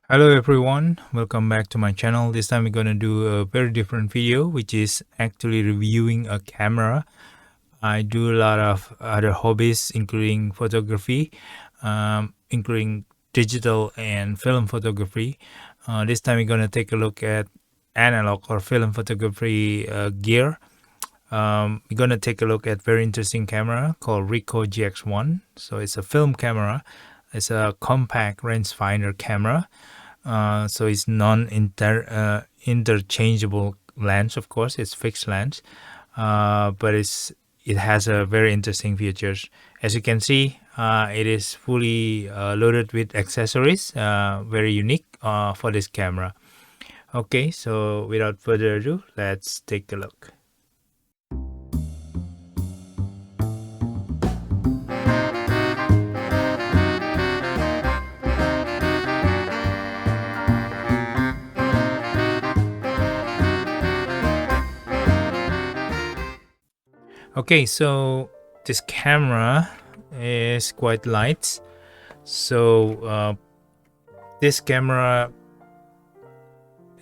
Hello everyone, welcome back to my channel. This time we're gonna do a very different video, which is actually reviewing a camera. I do a lot of other hobbies, including photography, including digital and film photography. This time we're gonna take a look at analog or film photography gear. We're gonna take a look at very interesting camera called Ricoh GX1. So it's a film camera. It's a compact rangefinder camera. So it's interchangeable lens. Of course, it's fixed lens, but it has a very interesting features. As you can see, it is fully loaded with accessories, very unique for this camera. Okay, so without further ado, let's take a look. Okay, so this camera is quite light. So this camera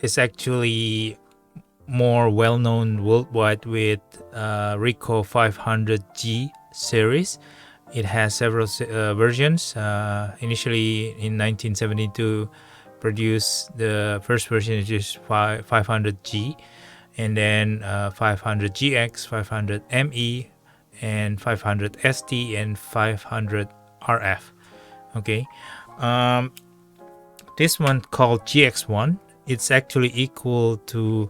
is actually more well-known worldwide with Ricoh 500G series. It has several versions. Initially in 1972 produced the first version, which is 500G, and then 500GX, 500ME, and 500ST, and 500RF. Okay, this one called GX1, it's actually equal to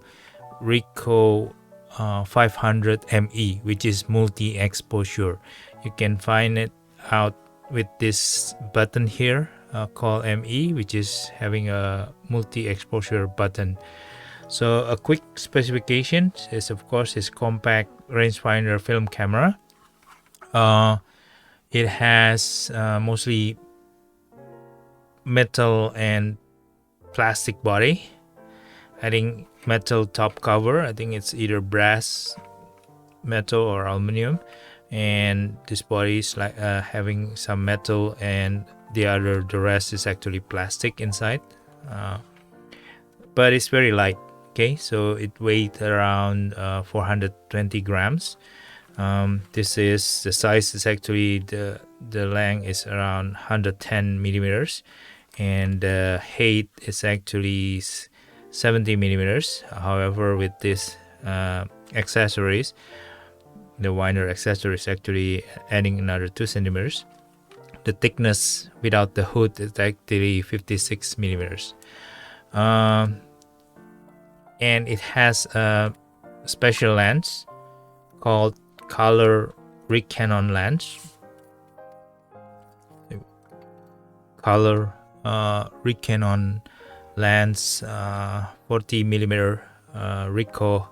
Ricoh 500ME, which is multi-exposure. You can find it out with this button here called ME, which is having a multi-exposure button. So a quick specification is, of course, this compact rangefinder film camera. It has mostly metal and plastic body. I think metal top cover. I think it's either brass, metal, or aluminum. And this body is like having some metal, and the rest is actually plastic inside. But it's very light. Okay, so it weighs around 420 grams. This is the size is actually the length is around 110 millimeters, and the height is actually 70 millimeters. However, with this accessories, the wider accessories actually adding another 2 centimeters. The thickness without the hood is actually 56 millimeters. And it has a special lens called color Ricoh lens. Color Ricoh lens, 40 millimeter Ricoh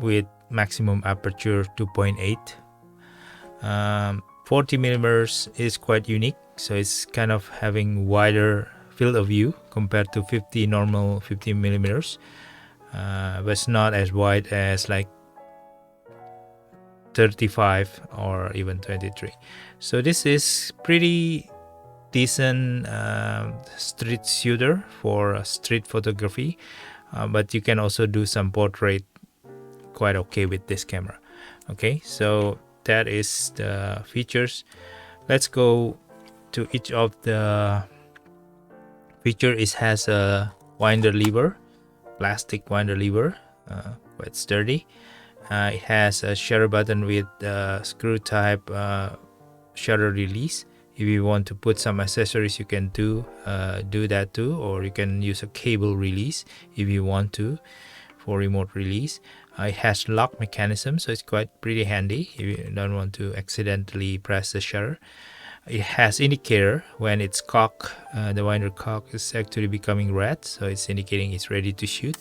with maximum aperture 2.8. 40 millimeters is quite unique, so it's kind of having wider field of view compared to normal 50 millimeters. But it's not as wide as like 35 or even 23. So this is pretty decent street shooter for street photography, but you can also do some portrait quite okay with this camera. Okay, so that is the features. Let's go to each of the feature. It has a winder lever, plastic winder lever, quite sturdy. It has a shutter button with screw type shutter release. If you want to put some accessories, you can do that too, or you can use a cable release if you want to for remote release. It has lock mechanism, so it's quite pretty handy if you don't want to accidentally press the shutter. It has indicator when it's cocked. The winder cock is actually becoming red, so it's indicating it's ready to shoot.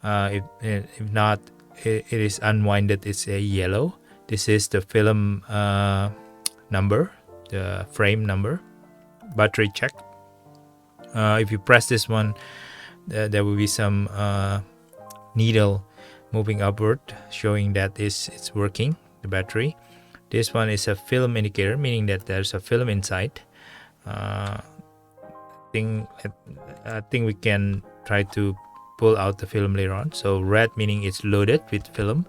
If not, it is unwinded, it's a yellow. This is the film number, the frame number. Battery check. If you press this one, there will be some needle moving upward, showing that it's working, the battery. This one is a film indicator, meaning that there's a film inside. think we can try to pull out the film later on. So red meaning it's loaded with film.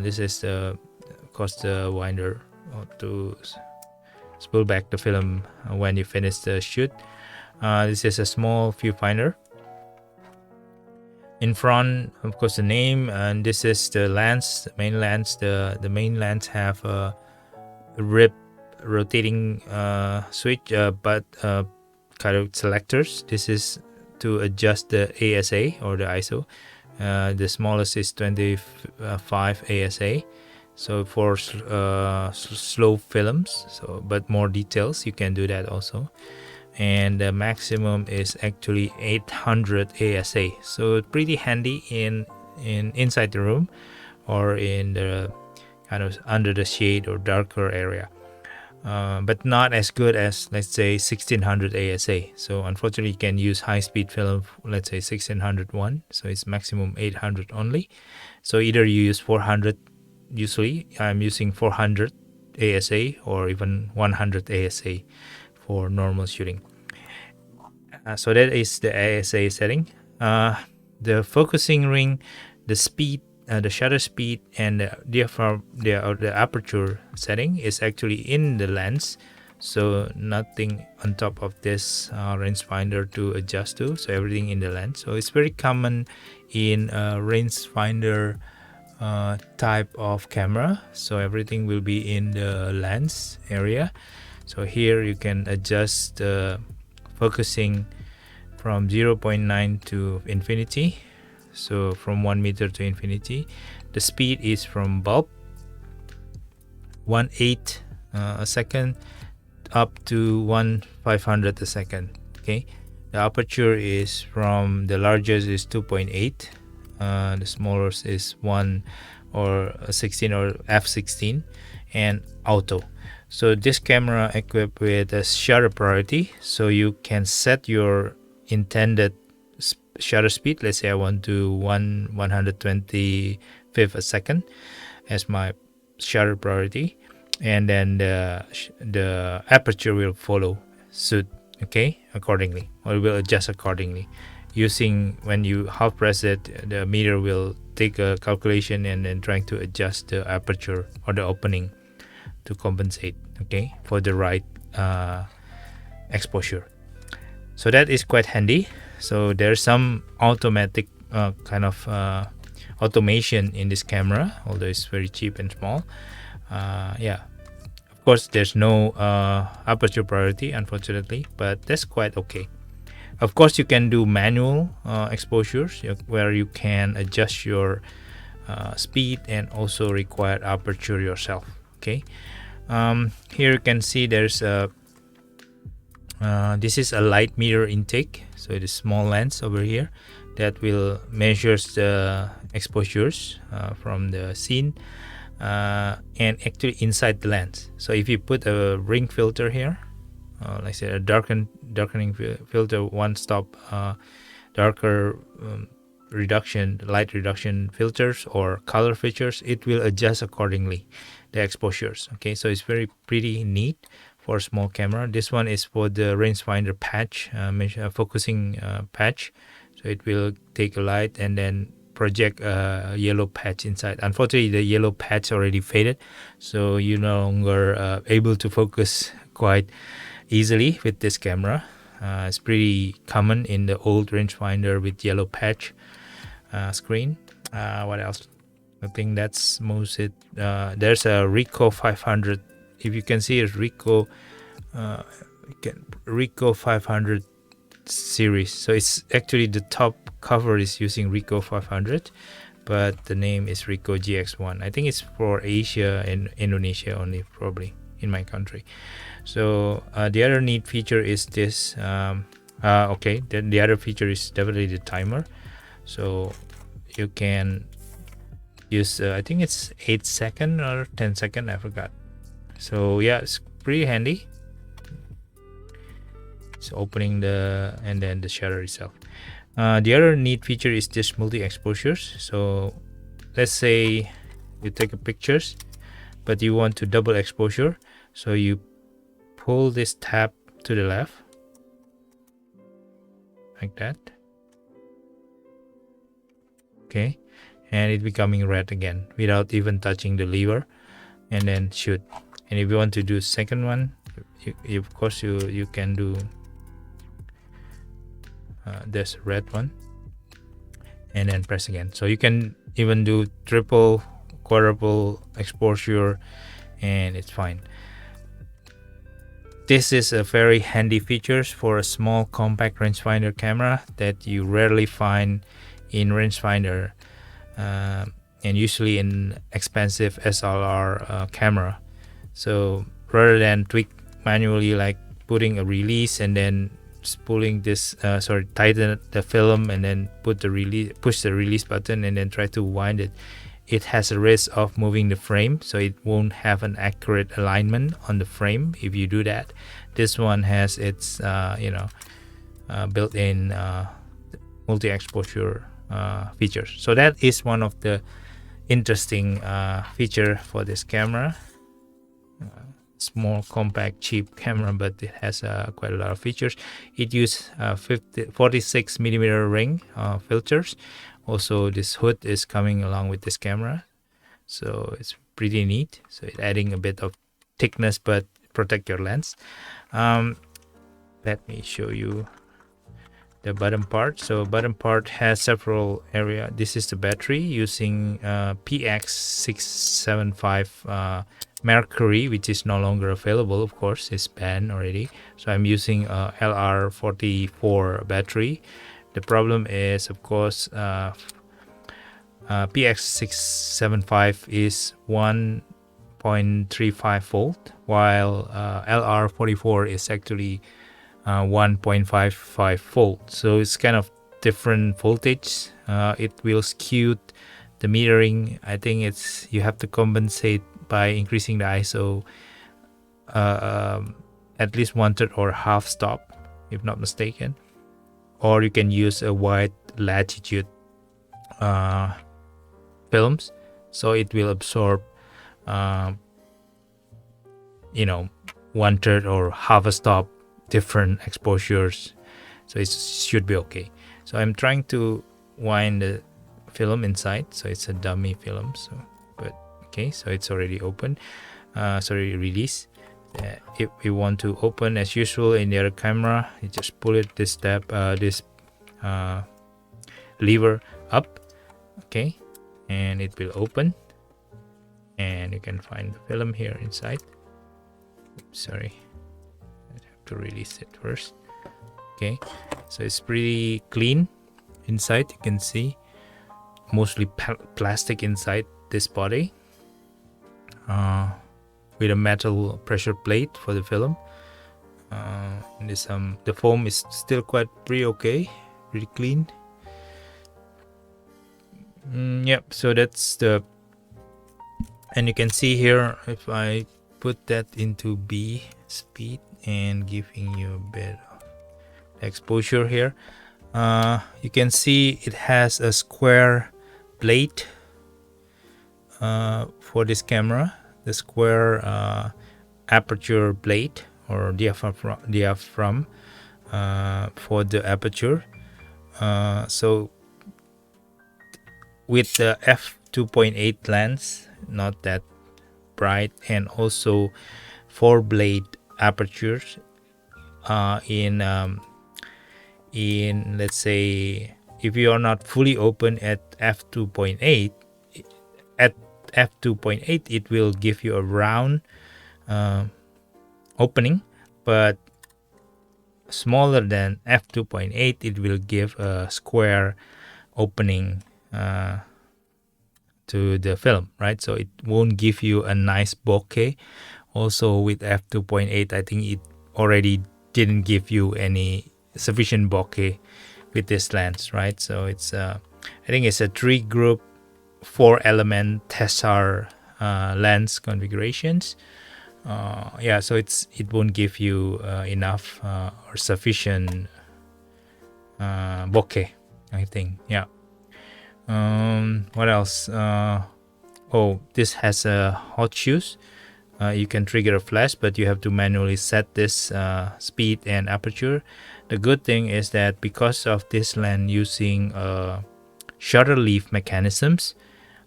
This is the, of course, the winder to spool back the film when you finish the shoot. This is a small viewfinder. In front, of course, the name, and this is the lens, the main lens. The main lens have a rib rotating switch, but kind of selectors. This is to adjust the ASA or the ISO. The smallest is 25 ASA. So for slow films, but more details you can do that also. And the maximum is actually 800 ASA. So pretty handy in inside the room or in the kind of under the shade or darker area. But not as good as, let's say, 1600 ASA. So unfortunately you can use high-speed film, let's say 1601, so it's maximum 800 only. So either you use 400, usually I'm using 400 ASA or even 100 ASA for normal shooting. So that is the ASA setting. The focusing ring, the speed, the shutter speed, and the aperture setting is actually in the lens, so nothing on top of this rangefinder to adjust to. So everything in the lens. So it's very common in rangefinder type of camera. So everything will be in the lens area. So here you can adjust the focusing from 0.9 to infinity. So from 1 meter to infinity. The speed is from bulb 1/8 a second up to 1/500 a second. Okay, the aperture is from the largest is 2.8, the smallest is 1 or 16 or f16, and auto. So this camera equipped with a shutter priority, so you can set your intended shutter speed. Let's say I want to 125th a second as my shutter priority, and then the aperture will follow suit, okay, accordingly, or it will adjust accordingly. Using, when you half press it, the meter will take a calculation and then trying to adjust the aperture or the opening to compensate, okay, for the right exposure. So that is quite handy. So there's some automatic kind of automation in this camera, although it's very cheap and small. Yeah, of course there's no aperture priority, unfortunately, but that's quite okay. Of course you can do manual exposures where you can adjust your speed and also required aperture yourself. Okay, here you can see there's a this is a light meter intake, so it is small lens over here that will measures the exposures from the scene and actually inside the lens. So if you put a ring filter here, like I said, a darkening filter, one stop darker reduction, light reduction filters or color features, it will adjust accordingly the exposures. Okay, so it's very pretty neat for a small camera. This one is for the rangefinder patch, focusing patch. So it will take a light and then project a yellow patch inside. Unfortunately, the yellow patch already faded, so you're no longer able to focus quite easily with this camera. It's pretty common in the old rangefinder with yellow patch screen. What else? I think that's most it. There's a Ricoh 500. If you can see, it's Ricoh 500 series. So it's actually the top cover is using Ricoh 500, but the name is Ricoh GX1. I think it's for Asia and Indonesia only, probably in my country. So the other neat feature is this. Okay, then the other feature is definitely the timer. So you can use I think it's 8 second or 10 second, I forgot. So yeah, it's pretty handy. It's opening and then the shutter itself. The other neat feature is this multi exposures. So let's say you take a pictures, but you want to double exposure. So you pull this tab to the left, like that. Okay, and it becoming red again without even touching the lever, and then shoot. And if you want to do second one, of course you can do this red one, and then press again. So you can even do triple, quadruple exposure, and it's fine. This is a very handy features for a small compact rangefinder camera that you rarely find in rangefinder, and usually in expensive SLR camera. So rather than tweak manually, like putting a release and then pulling this tighten the film and then push the release button and then try to wind it, it has a risk of moving the frame, so it won't have an accurate alignment on the frame if you do that. This one has its built-in multi-exposure features. So that is one of the interesting feature for this camera. Small, compact, cheap camera, but it has quite a lot of features. It uses 46 millimeter ring filters. Also, this hood is coming along with this camera, so it's pretty neat. So it's adding a bit of thickness but protect your lens. Let me show you the bottom part. So bottom part has several area. This is the battery using PX675 Mercury, which is no longer available, of course, it's banned already. So I'm using LR44 battery. The problem is, of course, PX675 is 1.35 volt, while LR44 is actually 1.55 volt. So it's kind of different voltage. It will skew the metering. I think you have to compensate by increasing the ISO at least 1/3 or half stop, if not mistaken. Or you can use a wide latitude films, so it will absorb 1/3 or half a stop different exposures, so it should be okay. So I'm trying to wind the film inside, so it's a dummy film. So okay, so it's already open, release. If we want to open as usual in the other camera, you just pull it this lever up, okay, and it will open, and you can find the film here inside. Oops, sorry, I have to release it first. Okay, so it's pretty clean inside. You can see mostly plastic inside this body, with a metal pressure plate for the film. And the foam is still pretty okay, pretty clean. Yep, so that's and you can see here, if I put that into B speed and giving you a bit of exposure here, you can see it has a square plate for this camera, the square aperture plate or diaphragm for the aperture. So with the f2.8 lens, not that bright, and also 4-blade apertures in let's say if you are not fully open at f2.8, it will give you a round opening, but smaller than f2.8 it will give a square opening to the film, right? So it won't give you a nice bokeh. Also with f2.8, I think it already didn't give you any sufficient bokeh with this lens, right? So it's I think it's a 3-group 4-element tessar lens configurations. Yeah, so it won't give you enough or sufficient bokeh, I think. Yeah. What else? Oh, this has a hot shoes you can trigger a flash, but you have to manually set this speed and aperture. The good thing is that because of this lens using shutter leaf mechanisms,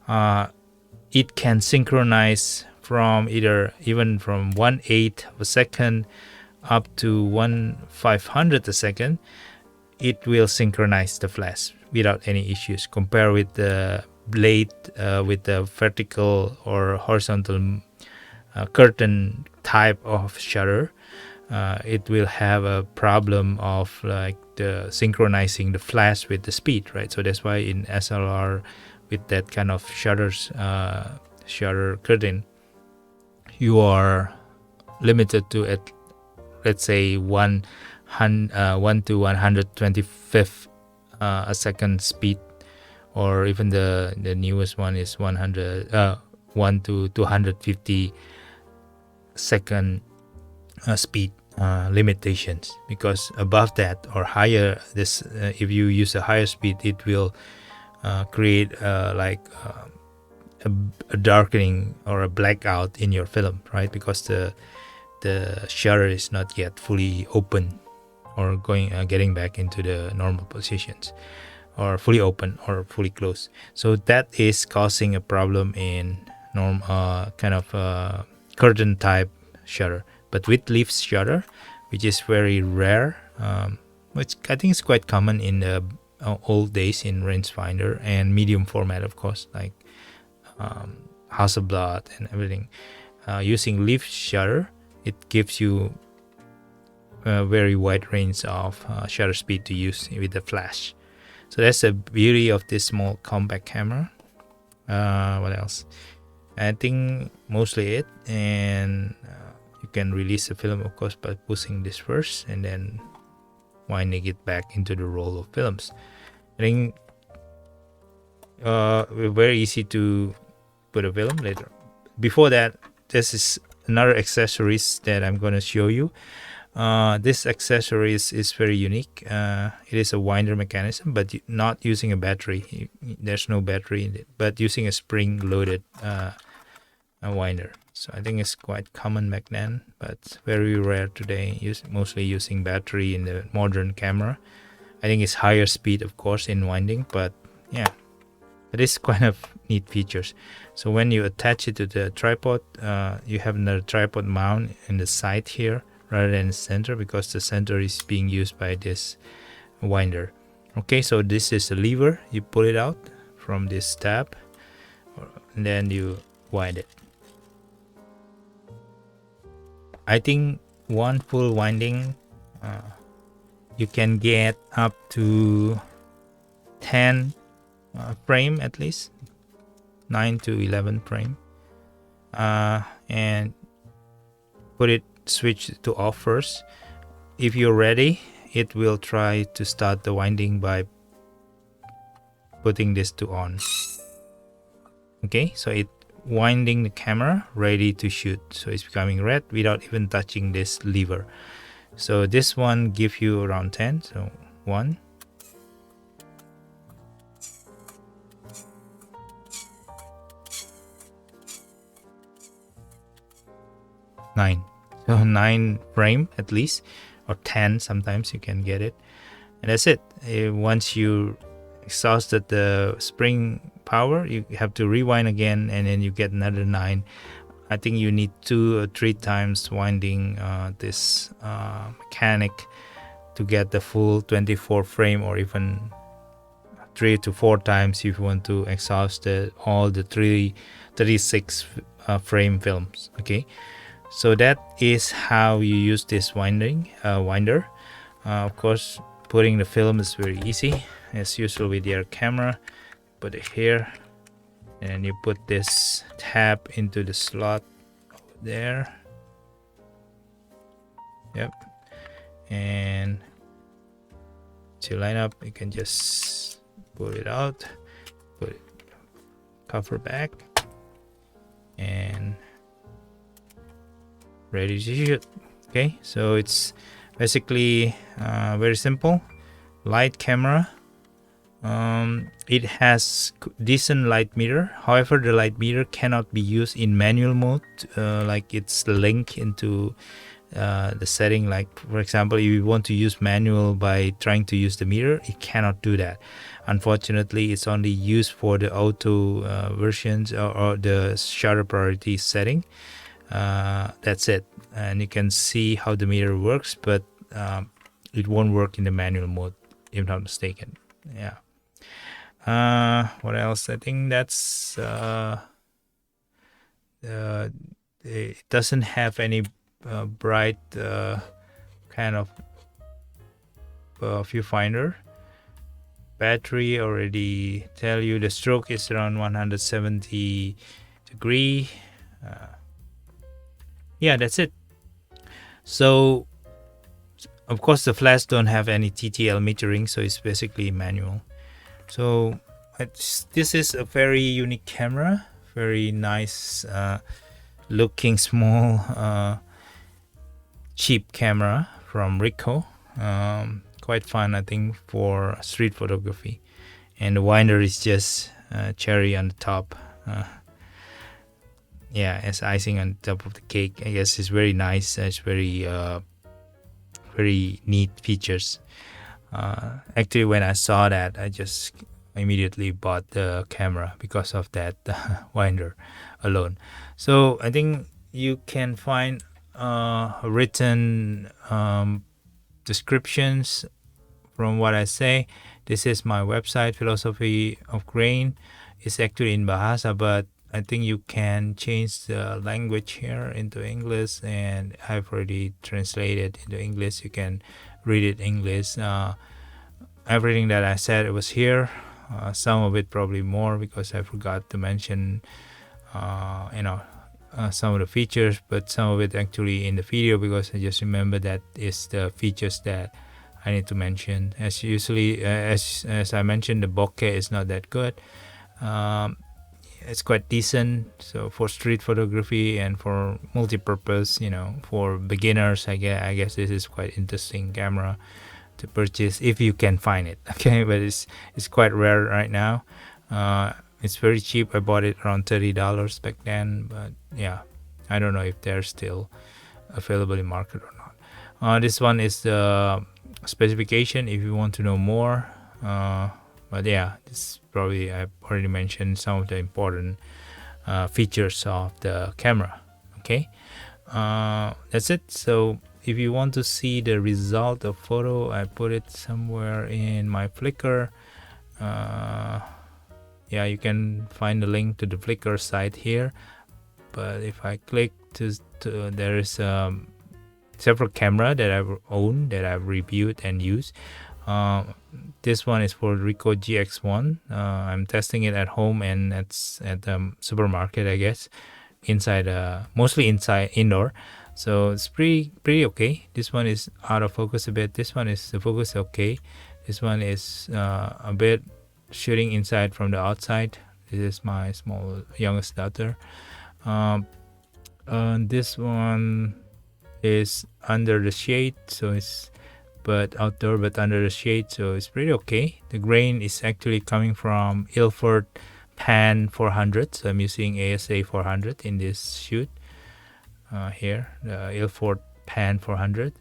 it can synchronize from even from 1/8 of a second up to 1/500 a second. It will synchronize the flash without any issues, compared with the blade with the vertical or horizontal curtain type of shutter. It will have a problem of like the synchronizing the flash with the speed, right? So that's why in SLR with that kind of shutter curtain, you are limited to at, let's say, 1 to 125th a second speed, or even the newest one is 1 to 250 second speed limitations. Because above that or higher, this if you use a higher speed, it will create a darkening or a blackout in your film, right? Because the shutter is not yet fully open or getting back into the normal positions, or fully open or fully closed. So that is causing a problem in kind of curtain type shutter. But with leaf shutter, which is very rare, which I think is quite common in the old days in Rangefinder and medium format, of course, like Hasselblad and everything. Using leaf shutter, it gives you a very wide range of shutter speed to use with the flash. So that's the beauty of this small compact camera. What else? I think mostly it. And you can release the film, of course, by pushing this first and then winding it back into the roll of films. I think very easy to put a film later. Before that, this is another accessories that I'm going to show you. This accessory is very unique. It is a winder mechanism, but not using a battery. There's no battery in it, but using a spring-loaded winder. So I think it's quite common back then, but very rare today. Mostly using battery in the modern camera. I think it's higher speed, of course, in winding, but yeah, it is kind of neat features. So when you attach it to the tripod, you have another tripod mount in the side here, rather than the center, because the center is being used by this winder. Okay, so this is a lever. You pull it out from this tab, and then you wind it. I think one full winding, you can get up to 10 frame at least, 9 to 11 frame, and put it switch to off first. If you're ready, it will try to start the winding by putting this to on. Okay, so it winding the camera ready to shoot, so it's becoming red without even touching this lever. So this one gives you around 10. So 1, 9. So 9 frame at least, or 10 sometimes you can get it, and that's it. Once you exhausted the spring power, you have to rewind again, and then you get another 9. I think you need 2 or 3 times winding this mechanic to get the full 24 frame, or even 3 to 4 times if you want to exhaust all the 36 frame films. Okay, so that is how you use this winder. Of course, putting the film is very easy, as usual with your camera. Put it here, and you put this tab into the slot over there. Yep, and to line up, you can just pull it out, put it cover back, and ready to shoot. Okay, so it's basically very simple, light camera, It has decent light meter. However, the light meter cannot be used in manual mode, like it's linked into the setting. Like for example, if you want to use manual by trying to use the meter, it cannot do that. Unfortunately, it's only used for the auto versions, or the shutter priority setting. That's it, and you can see how the meter works, but it won't work in the manual mode, if I'm not mistaken. Yeah. What else? I think that's it doesn't have any bright kind of viewfinder. Battery already tell you the stroke is around 170 degree. Yeah, that's it. So of course the flash don't have any TTL metering, so it's basically manual. So this is a very unique camera, very nice looking, small cheap camera from Ricoh. Quite fun, I think, for street photography. And the winder is just cherry on the top. Yeah, as icing on top of the cake. I guess it's very nice. It's very very neat features. Actually, when I saw that, I just immediately bought the camera because of that winder alone. So I think you can find written descriptions from what I say. This is my website, Philosophy of Grain. It's actually in Bahasa, but I think you can change the language here into English, and I've already translated into English. You can read it in English. Everything that I said, it was here. Some of it probably more because I forgot to mention some of the features, but some of it actually in the video because I just remember that is the features that I need to mention. As usually, as I mentioned, the bokeh is not that good. It's quite decent. So for street photography and for multi-purpose, for beginners, I guess this is quite interesting camera to purchase if you can find it. Okay, but it's quite rare right now. It's very cheap. I bought it around $30 back then, but yeah, I don't know if they're still available in market or not. This one is the specification if you want to know more. But yeah, this probably I've already mentioned some of the important features of the camera. Okay, that's it. So if you want to see the result of photo, I put it somewhere in my Flickr. Yeah, you can find the link to the Flickr site here. But if I click to there is several camera that I've owned, that I've reviewed and used. This one is for Ricoh GX1. I'm testing it at home and at the supermarket, I guess. Inside, mostly inside, indoor. So it's pretty okay. This one is out of focus a bit. This one is the focus okay. This one is a bit shooting inside from the outside. This is my youngest daughter. This one is under the shade, so it's outdoor but under the shade, so it's pretty okay. The grain is actually coming from Ilford Pan 400, so I'm using ASA 400 in this shoot. Here, the Ilford Pan 400.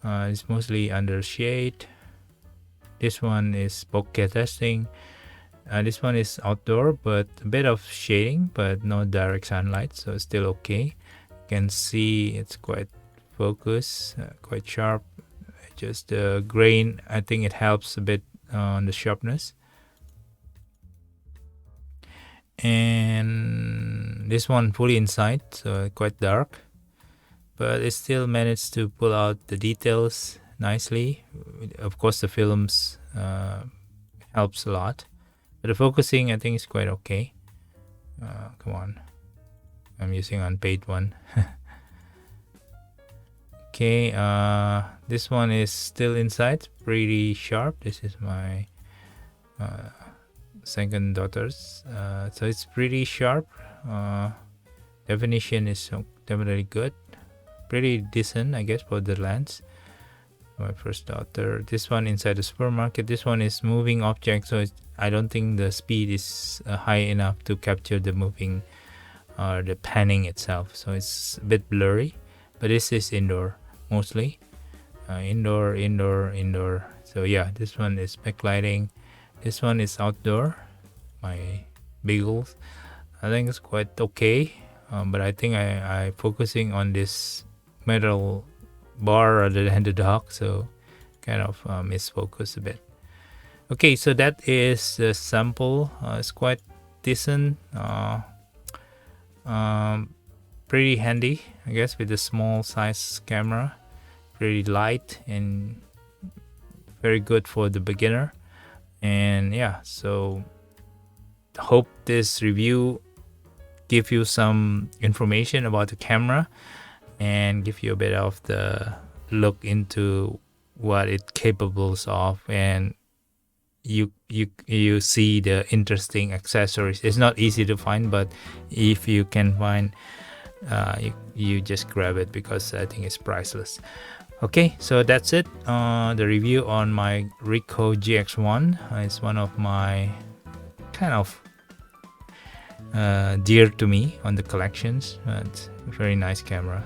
It's mostly under shade. This one is bokeh testing. This one is outdoor, but a bit of shading, but no direct sunlight, so it's still okay. You can see it's quite focused, quite sharp. Just the grain, I think it helps a bit on the sharpness. And this one fully inside, so quite dark, but it still managed to pull out the details nicely. Of course, the films helps a lot, but the focusing, I think, is quite okay. Come on, I'm using unpaid one. Okay, this one is still inside, pretty sharp. This is my second daughter's, so it's pretty sharp. Definition is definitely good, pretty decent, I guess, for the lens. My first daughter. This one inside the supermarket. This one is moving object, so I don't think the speed is high enough to capture the moving or the panning itself, so it's a bit blurry. But this is indoor mostly. Indoor. So yeah, this one is backlighting. This one is outdoor. My Beagles. I think it's quite okay, but I think I focusing on this metal bar rather than the dog, so kind of misfocus a bit. Okay, so that is the sample. It's quite decent. Pretty handy, I guess, with the small size camera. Pretty light and very good for the beginner. And yeah, so hope this review give you some information about the camera and give you a bit of the look into what it's capable of, and you see the interesting accessories. It's not easy to find, but if you can find, you just grab it, because I think it's priceless. Okay, so that's it. The review on my Ricoh GX1 is one of my kind of dear to me on the collections. It's a very nice camera,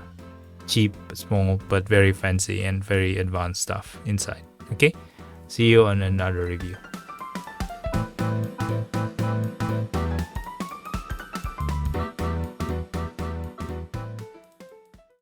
cheap, small, but very fancy and very advanced stuff inside. Okay, see you on another review.